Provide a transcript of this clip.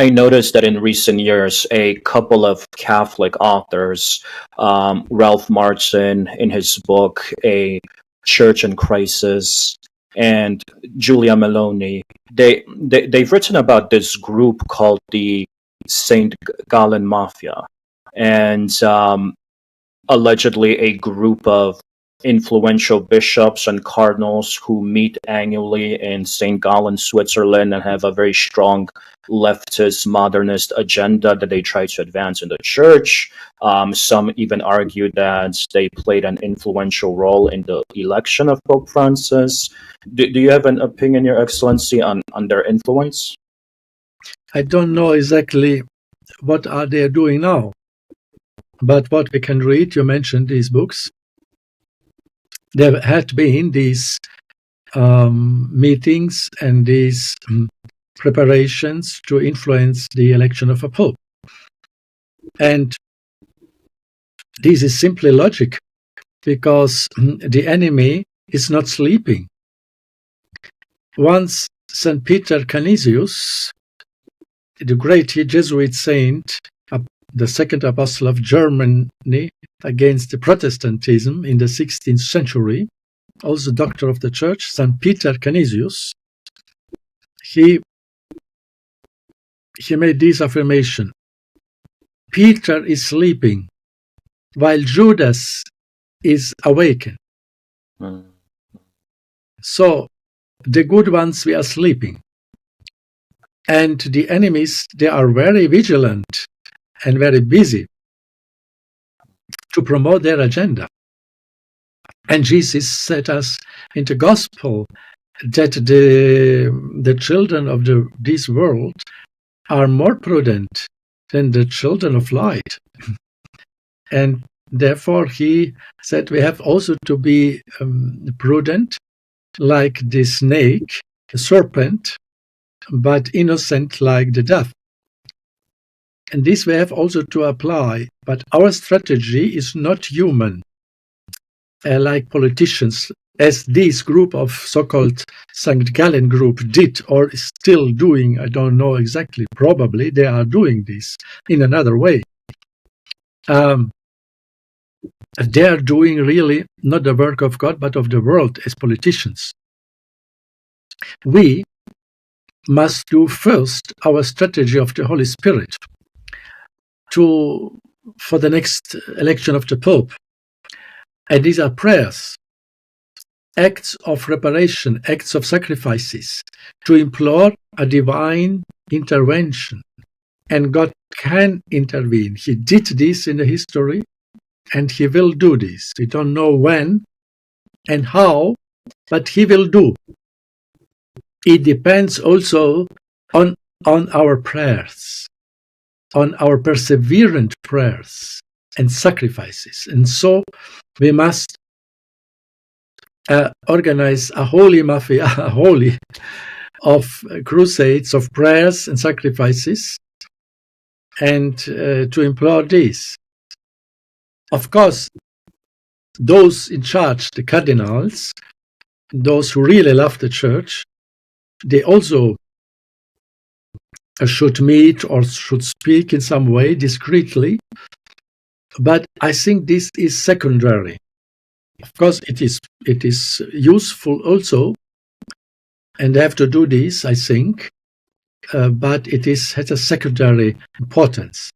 I noticed that in recent years, a couple of Catholic authors, Ralph Martin in his book A Church in Crisis, and Julia Meloni, they've written about this group called the Saint Gallen Mafia, and allegedly a group of influential bishops and cardinals who meet annually in St. Gallen, Switzerland, and have a very strong leftist-modernist agenda that they try to advance in the church. Some even argue that they played an influential role in the election of Pope Francis. Do you have an opinion, Your Excellency, on their influence? I don't know exactly what are they doing now, but what we can read, you mentioned these books. There had been these meetings and these preparations to influence the election of a pope. And this is simply logic, because the enemy is not sleeping. Once St. Peter Canisius, the great Jesuit saint, the second apostle of Germany against the Protestantism in the 16th century, also doctor of the church, St. Peter Canisius, he made this affirmation: Peter is sleeping while Judas is awakened. So the good ones, we are sleeping. And the enemies, they are very vigilant and very busy to promote their agenda. And Jesus said us in the gospel that the children of this world are more prudent than the children of light. And therefore he said we have also to be prudent, like the snake, the serpent, but innocent like the dove. And this we have also to apply, but our strategy is not human, like politicians, as this group of so-called St. Gallen group did, or is still doing. I don't know exactly, probably they are doing this in another way. They are doing really not the work of God, but of the world as politicians. We must do first our strategy of the Holy Spirit for the next election of the Pope. And these are prayers, acts of reparation, acts of sacrifices, to implore a divine intervention. And God can intervene. He did this in the history, and he will do this. We don't know when and how, but he will do. It depends also on our prayers, on our perseverant prayers and sacrifices. And so we must organize a holy mafia, a holy of crusades of prayers and sacrifices, and to implore this. Of course, those in charge, the cardinals, those who really love the church, they also should meet or should speak in some way discreetly. But I think this is secondary. Of course, it is useful also, and they have to do this, I think, but it has a secondary importance.